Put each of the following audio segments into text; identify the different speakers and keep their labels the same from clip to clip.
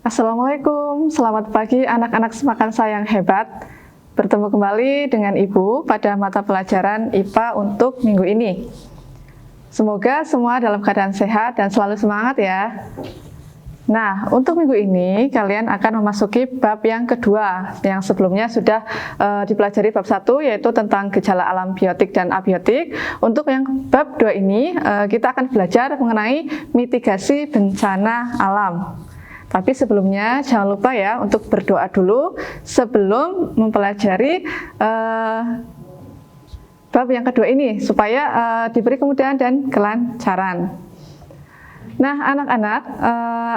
Speaker 1: Assalamualaikum, selamat pagi anak-anak semakan saya yang hebat. Bertemu kembali dengan Ibu pada mata pelajaran IPA untuk minggu ini. Semoga semua dalam keadaan sehat dan selalu semangat ya. Nah, untuk minggu ini kalian akan memasuki bab yang kedua. Yang sebelumnya sudah dipelajari bab 1 yaitu tentang gejala alam biotik dan abiotik. Untuk yang bab 2 ini kita akan belajar mengenai mitigasi bencana alam. Tapi sebelumnya jangan lupa ya untuk berdoa dulu sebelum mempelajari bab yang kedua ini supaya diberi kemudahan dan kelancaran. Nah anak-anak,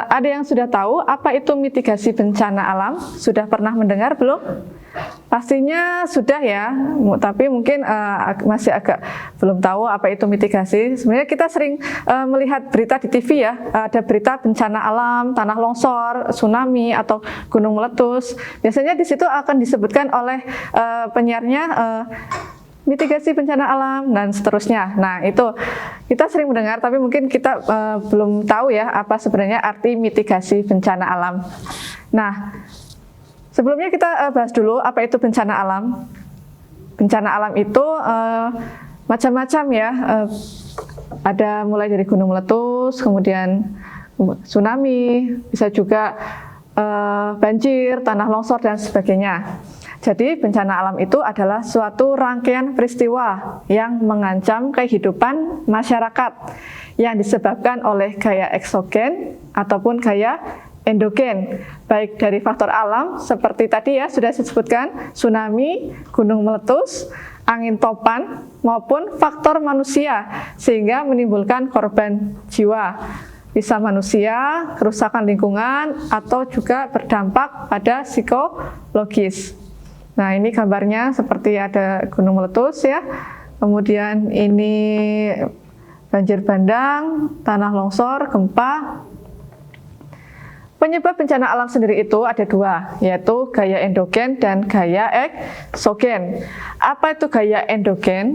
Speaker 1: ada yang sudah tahu apa itu mitigasi bencana alam? Sudah pernah mendengar belum? Pastinya sudah ya, tapi mungkin masih agak belum tahu apa itu mitigasi. Sebenarnya kita sering melihat berita di TV ya, ada berita bencana alam, tanah longsor, tsunami atau gunung meletus. Biasanya di situ akan disebutkan oleh penyiarnya mitigasi bencana alam dan seterusnya. Nah itu kita sering mendengar, tapi mungkin kita belum tahu ya apa sebenarnya arti mitigasi bencana alam. Nah, sebelumnya kita bahas dulu apa itu bencana alam. Bencana alam itu macam-macam ya. Ada mulai dari gunung meletus, kemudian tsunami, bisa juga banjir, tanah longsor dan sebagainya. Jadi bencana alam itu adalah suatu rangkaian peristiwa yang mengancam kehidupan masyarakat yang disebabkan oleh gaya eksogen ataupun gaya endogen, baik dari faktor alam seperti tadi ya sudah disebutkan tsunami, gunung meletus, angin topan maupun faktor manusia sehingga menimbulkan korban jiwa. Bisa manusia, kerusakan lingkungan atau juga berdampak pada psikologis. Nah ini gambarnya seperti ada gunung meletus ya, kemudian ini banjir bandang, tanah longsor, gempa. Penyebab bencana alam sendiri itu ada dua, yaitu gaya endogen dan gaya eksogen. Apa itu gaya endogen?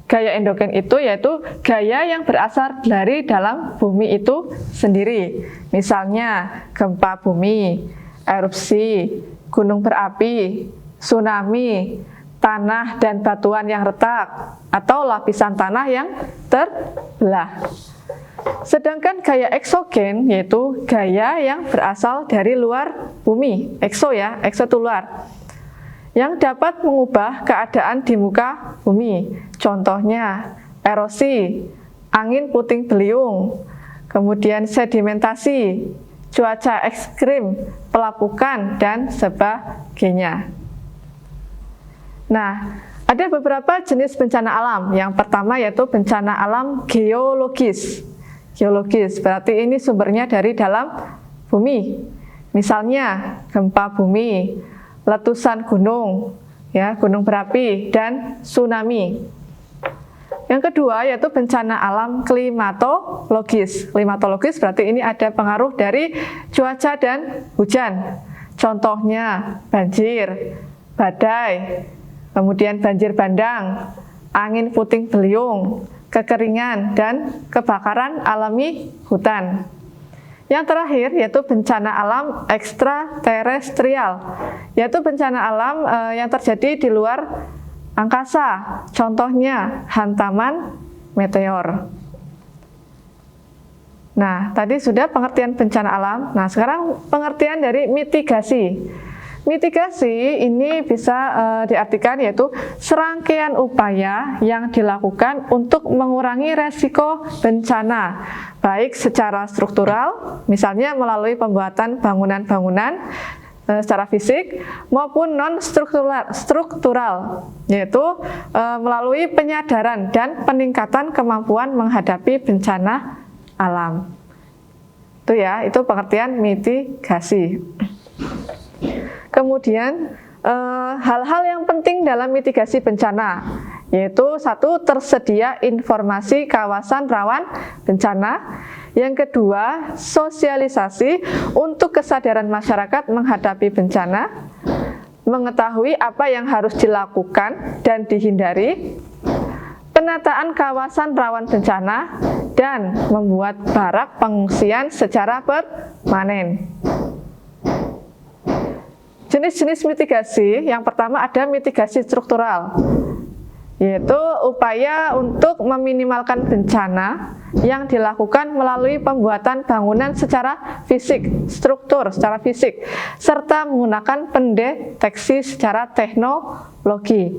Speaker 1: Gaya endogen itu yaitu gaya yang berasal dari dalam bumi itu sendiri. Misalnya gempa bumi, erupsi, gunung berapi, tsunami, tanah dan batuan yang retak, atau lapisan tanah yang terbelah. Sedangkan gaya eksogen yaitu gaya yang berasal dari luar bumi, ekso ya, ekso itu luar, yang dapat mengubah keadaan di muka bumi. Contohnya erosi, angin puting beliung, kemudian sedimentasi, cuaca ekstrim, pelapukan, dan sebagainya. Nah, ada beberapa jenis bencana alam. Yang pertama yaitu bencana alam geologis. Geologis berarti ini sumbernya dari dalam bumi. Misalnya gempa bumi, letusan gunung, ya, gunung berapi dan tsunami. Yang kedua yaitu bencana alam klimatologis. Klimatologis berarti ini ada pengaruh dari cuaca dan hujan. Contohnya banjir, badai, kemudian banjir bandang, angin puting beliung, kekeringan, dan kebakaran alami hutan. Yang terakhir yaitu bencana alam ekstraterestrial, yaitu bencana alam yang terjadi di luar angkasa, contohnya hantaman meteor. Nah, tadi sudah pengertian bencana alam. Nah, sekarang pengertian dari mitigasi. Mitigasi ini bisa diartikan yaitu serangkaian upaya yang dilakukan untuk mengurangi resiko bencana, baik secara struktural, misalnya melalui pembuatan bangunan-bangunan secara fisik, maupun non-struktural, yaitu melalui penyadaran dan peningkatan kemampuan menghadapi bencana alam. Itu ya, itu pengertian mitigasi. Kemudian hal-hal yang penting dalam mitigasi bencana, yaitu satu, tersedia informasi kawasan rawan bencana. Yang kedua, sosialisasi untuk kesadaran masyarakat menghadapi bencana, mengetahui apa yang harus dilakukan dan dihindari, penataan kawasan rawan bencana, dan membuat barak pengungsian secara permanen. jenis-jenis mitigasi, yang pertama ada mitigasi struktural, yaitu upaya untuk meminimalkan bencana yang dilakukan melalui pembuatan bangunan secara fisik, struktur secara fisik, serta menggunakan pendeteksi secara teknologi.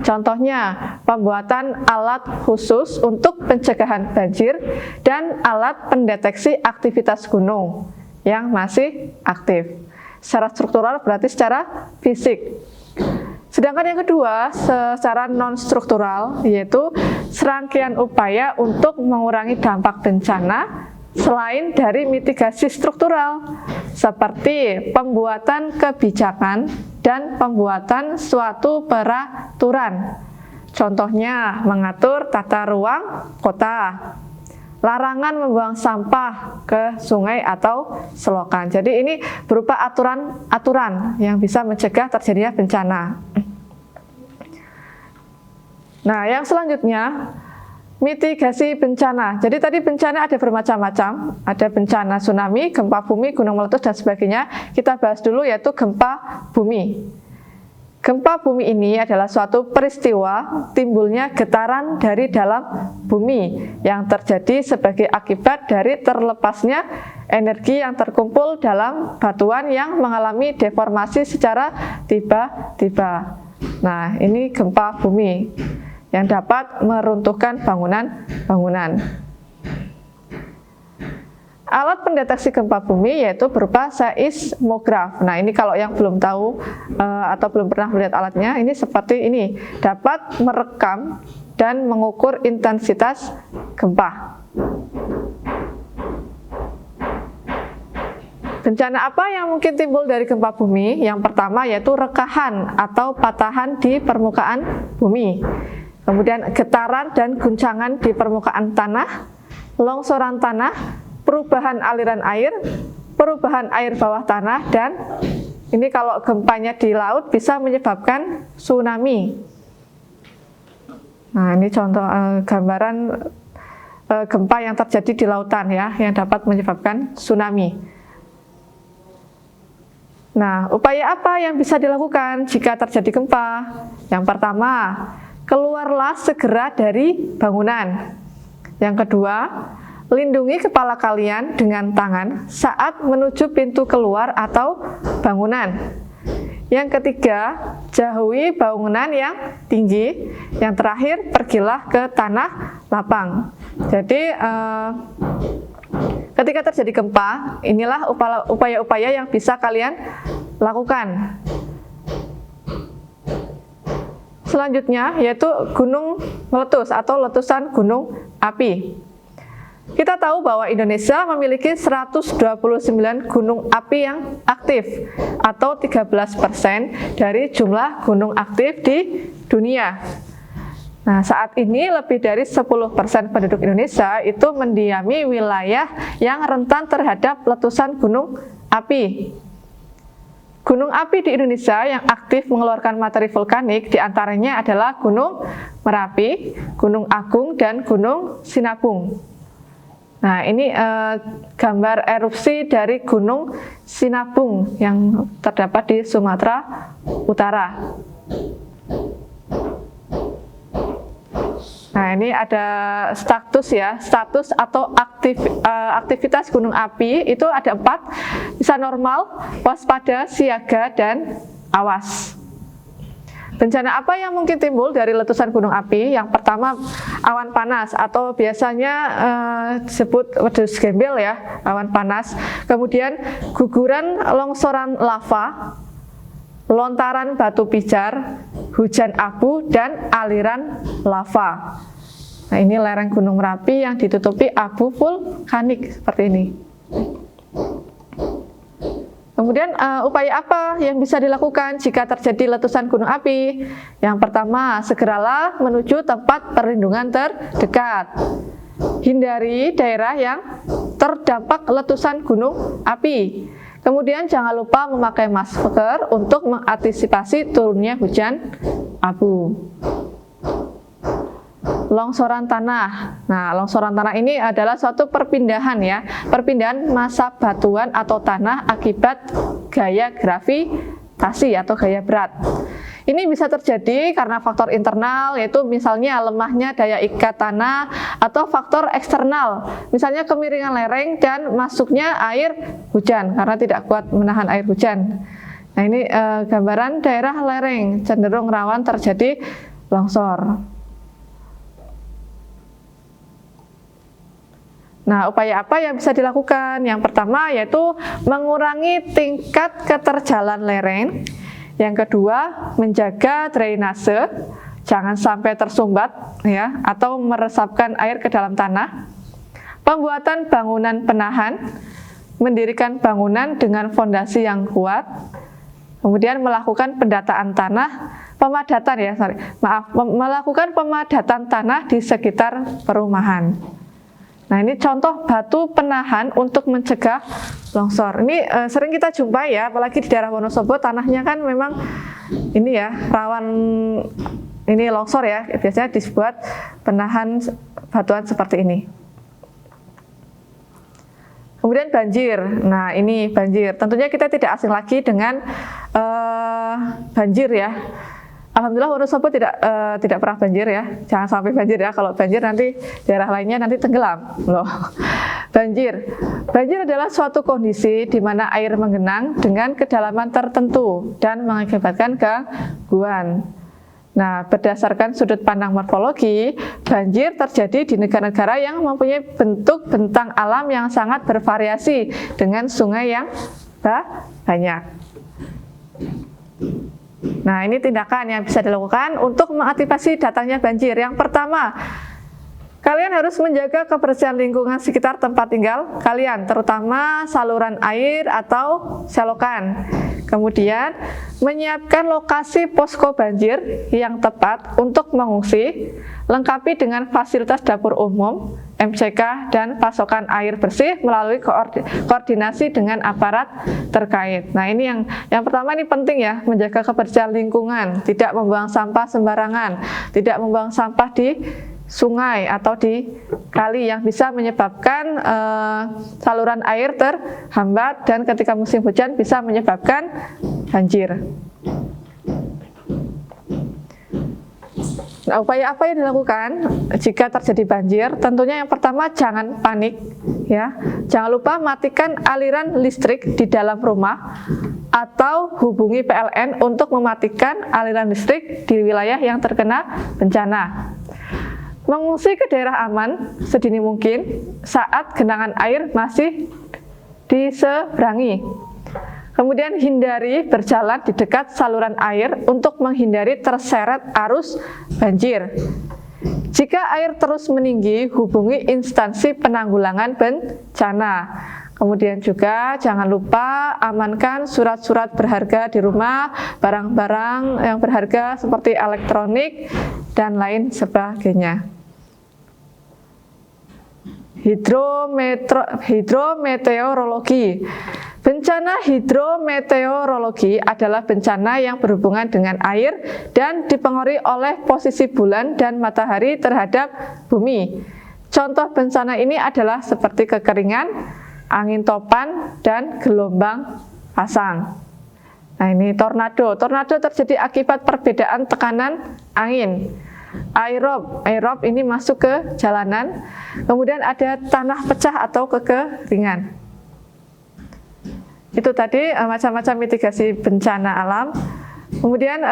Speaker 1: Contohnya, pembuatan alat khusus untuk pencegahan banjir dan alat pendeteksi aktivitas gunung yang masih aktif. Secara struktural berarti secara fisik. Sedangkan yang kedua, secara non-struktural, yaitu serangkaian upaya untuk mengurangi dampak bencana selain dari mitigasi struktural, seperti pembuatan kebijakan dan pembuatan suatu peraturan. Contohnya, mengatur tata ruang kota, larangan membuang sampah ke sungai atau selokan. Jadi ini berupa aturan-aturan yang bisa mencegah terjadinya bencana. Nah, yang selanjutnya, mitigasi bencana. Jadi tadi bencana ada bermacam-macam, ada bencana tsunami, gempa bumi, gunung meletus, dan sebagainya. Kita bahas dulu yaitu gempa bumi. Gempa bumi ini adalah suatu peristiwa timbulnya getaran dari dalam bumi yang terjadi sebagai akibat dari terlepasnya energi yang terkumpul dalam batuan yang mengalami deformasi secara tiba-tiba. Nah, ini gempa bumi yang dapat meruntuhkan bangunan-bangunan. Alat pendeteksi gempa bumi yaitu berupa seismograf. Nah, ini kalau yang belum tahu atau belum pernah melihat alatnya, ini seperti ini, dapat merekam dan mengukur intensitas gempa. Bencana apa yang mungkin timbul dari gempa bumi? Yang pertama yaitu rekahan atau patahan di permukaan bumi. Kemudian getaran dan guncangan di permukaan tanah, longsoran tanah, perubahan aliran air, perubahan air bawah tanah, dan ini kalau gempanya di laut bisa menyebabkan tsunami. Nah, ini contoh gambaran gempa yang terjadi di lautan ya, yang dapat menyebabkan tsunami. Nah, upaya apa yang bisa dilakukan jika terjadi gempa? Yang pertama, keluarlah segera dari bangunan. Yang kedua, lindungi kepala kalian dengan tangan saat menuju pintu keluar atau bangunan. Yang ketiga, jauhi bangunan yang tinggi. Yang terakhir, pergilah ke tanah lapang. Jadi, ketika terjadi gempa, inilah upaya-upaya yang bisa kalian lakukan. Selanjutnya yaitu gunung meletus atau letusan gunung api. Kita tahu bahwa Indonesia memiliki 129 gunung api yang aktif atau 13% dari jumlah gunung aktif di dunia. Nah, saat ini lebih dari 10% penduduk Indonesia itu mendiami wilayah yang rentan terhadap letusan gunung api. Gunung api di Indonesia yang aktif mengeluarkan materi vulkanik diantaranya adalah Gunung Merapi, Gunung Agung, dan Gunung Sinabung. Nah, ini gambar erupsi dari Gunung Sinabung yang terdapat di Sumatera Utara. Nah, ini ada status ya, status atau aktivitas gunung api itu ada 4, bisa normal, waspada, siaga, dan awas. Bencana apa yang mungkin timbul dari letusan gunung api? Yang pertama, awan panas atau biasanya disebut wedus gembel ya, awan panas. Kemudian guguran longsoran lava, lontaran batu pijar, hujan abu, dan aliran lava. Nah, ini lereng Gunung Merapi yang ditutupi abu vulkanik seperti ini. Kemudian upaya apa yang bisa dilakukan jika terjadi letusan gunung api? Yang pertama, segeralah menuju tempat perlindungan terdekat. Hindari daerah yang terdampak letusan gunung api. Kemudian jangan lupa memakai masker untuk mengantisipasi turunnya hujan abu. Longsoran tanah. Nah, longsoran tanah ini adalah suatu perpindahan ya, perpindahan massa batuan atau tanah akibat gaya gravitasi atau gaya berat. Ini bisa terjadi karena faktor internal, yaitu misalnya lemahnya daya ikat tanah, atau faktor eksternal, misalnya kemiringan lereng dan masuknya air hujan karena tidak kuat menahan air hujan. Nah, ini gambaran daerah lereng cenderung rawan terjadi longsor. Nah, upaya apa yang bisa dilakukan? Yang pertama yaitu mengurangi tingkat keterjalan lereng. Yang kedua, menjaga drainase, jangan sampai tersumbat ya, atau meresapkan air ke dalam tanah. Pembuatan bangunan penahan, mendirikan bangunan dengan fondasi yang kuat. Kemudian melakukan pendataan tanah, melakukan pemadatan tanah di sekitar perumahan. Nah, ini contoh batu penahan untuk mencegah longsor. Ini sering kita jumpai ya, apalagi di daerah Wonosobo, tanahnya kan memang ini ya, rawan ini longsor ya. Biasanya dibuat penahan batuan seperti ini. Kemudian banjir. Nah, ini banjir. Tentunya kita tidak asing lagi dengan banjir ya. Alhamdulillah Wonosobo tidak pernah banjir ya. Jangan sampai banjir ya. Kalau banjir nanti daerah lainnya nanti tenggelam loh. Banjir adalah suatu kondisi di mana air menggenang dengan kedalaman tertentu dan mengakibatkan gangguan. Nah, berdasarkan sudut pandang morfologi, banjir terjadi di negara-negara yang mempunyai bentuk bentang alam yang sangat bervariasi dengan sungai yang banyak. Nah, ini tindakan yang bisa dilakukan untuk mengantisipasi datangnya banjir. Yang pertama, kalian harus menjaga kebersihan lingkungan sekitar tempat tinggal kalian, terutama saluran air atau selokan. Kemudian, menyiapkan lokasi posko banjir yang tepat untuk mengungsi, lengkapi dengan fasilitas dapur umum, MCK, dan pasokan air bersih melalui koordinasi dengan aparat terkait. Nah, ini yang pertama ini penting ya, menjaga kebersihan lingkungan, tidak membuang sampah sembarangan, tidak membuang sampah di sungai atau di kali yang bisa menyebabkan saluran air terhambat dan ketika musim hujan bisa menyebabkan banjir. Nah, upaya apa yang dilakukan jika terjadi banjir? Tentunya yang pertama jangan panik ya. Jangan lupa matikan aliran listrik di dalam rumah atau hubungi PLN untuk mematikan aliran listrik di wilayah yang terkena bencana. Mengungsi ke daerah aman sedini mungkin saat genangan air masih diseberangi. Kemudian hindari berjalan di dekat saluran air untuk menghindari terseret arus banjir. Jika air terus meninggi, hubungi instansi penanggulangan bencana. Kemudian juga jangan lupa amankan surat-surat berharga di rumah, barang-barang yang berharga seperti elektronik dan lain sebagainya. Hidrometeorologi. Bencana hidrometeorologi adalah bencana yang berhubungan dengan air dan dipengaruhi oleh posisi bulan dan matahari terhadap bumi. Contoh bencana ini adalah seperti kekeringan, angin topan, dan gelombang pasang. Nah, ini tornado. Tornado terjadi akibat perbedaan tekanan angin. Aerob ini masuk ke jalanan. Kemudian ada tanah pecah atau kekeringan. Itu tadi macam-macam mitigasi bencana alam. Kemudian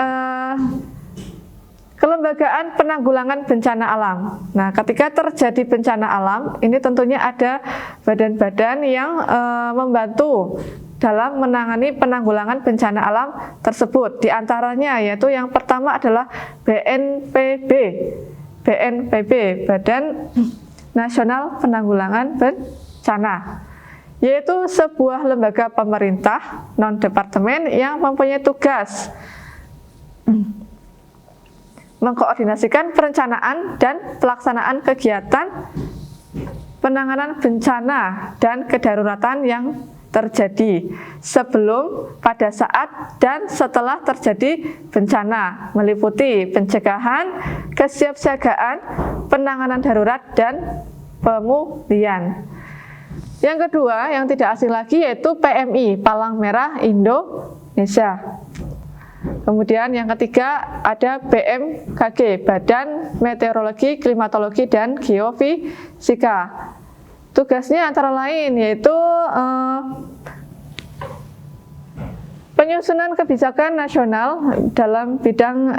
Speaker 1: kelembagaan penanggulangan bencana alam. Nah, ketika terjadi bencana alam, ini tentunya ada badan-badan yang membantu dalam menangani penanggulangan bencana alam tersebut. Di antaranya yaitu yang pertama adalah BNPB, Badan Nasional Penanggulangan Bencana, yaitu sebuah lembaga pemerintah non-departemen yang mempunyai tugas mengkoordinasikan perencanaan dan pelaksanaan kegiatan penanganan bencana dan kedaruratan yang terjadi sebelum, pada saat, dan setelah terjadi bencana, meliputi pencegahan, kesiapsiagaan, penanganan darurat, dan pemulihan. Yang kedua, yang tidak asing lagi yaitu PMI, Palang Merah Indonesia. Kemudian yang ketiga ada BMKG, Badan Meteorologi, Klimatologi, dan Geofisika. Tugasnya antara lain yaitu penyusunan kebijakan nasional dalam bidang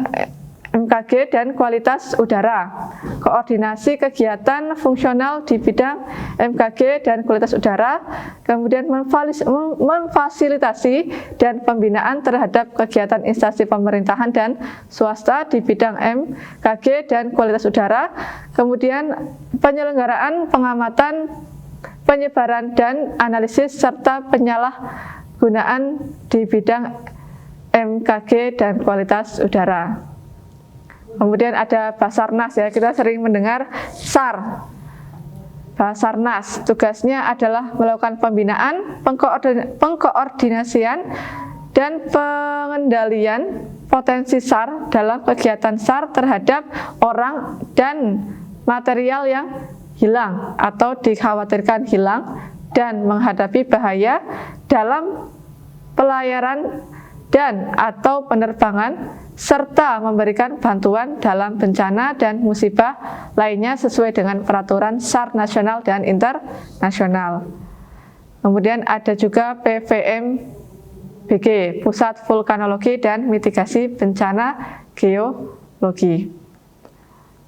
Speaker 1: MKG dan kualitas udara, koordinasi kegiatan fungsional di bidang MKG dan kualitas udara, kemudian memfasilitasi dan pembinaan terhadap kegiatan instansi pemerintahan dan swasta di bidang MKG dan kualitas udara, kemudian penyelenggaraan pengamatan, penyebaran dan analisis serta penyalahgunaan di bidang MKG dan kualitas udara. Kemudian ada Basarnas ya, kita sering mendengar SAR. Basarnas tugasnya adalah melakukan pembinaan, pengkoordinasian dan pengendalian potensi SAR dalam kegiatan SAR terhadap orang dan material yang hilang atau dikhawatirkan hilang dan menghadapi bahaya dalam pelayaran dan atau penerbangan serta memberikan bantuan dalam bencana dan musibah lainnya sesuai dengan peraturan SAR nasional dan internasional. Kemudian ada juga PVMBG, Pusat Vulkanologi dan Mitigasi Bencana Geologi.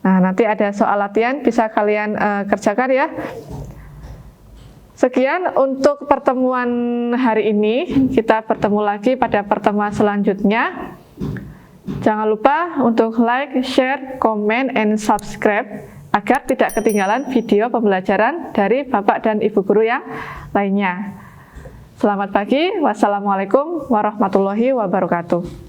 Speaker 1: Nah, nanti ada soal latihan, bisa kalian kerjakan ya. Sekian untuk pertemuan hari ini, kita bertemu lagi pada pertemuan selanjutnya. Jangan lupa untuk like, share, comment, and subscribe agar tidak ketinggalan video pembelajaran dari Bapak dan Ibu Guru yang lainnya. Selamat pagi, wassalamualaikum warahmatullahi wabarakatuh.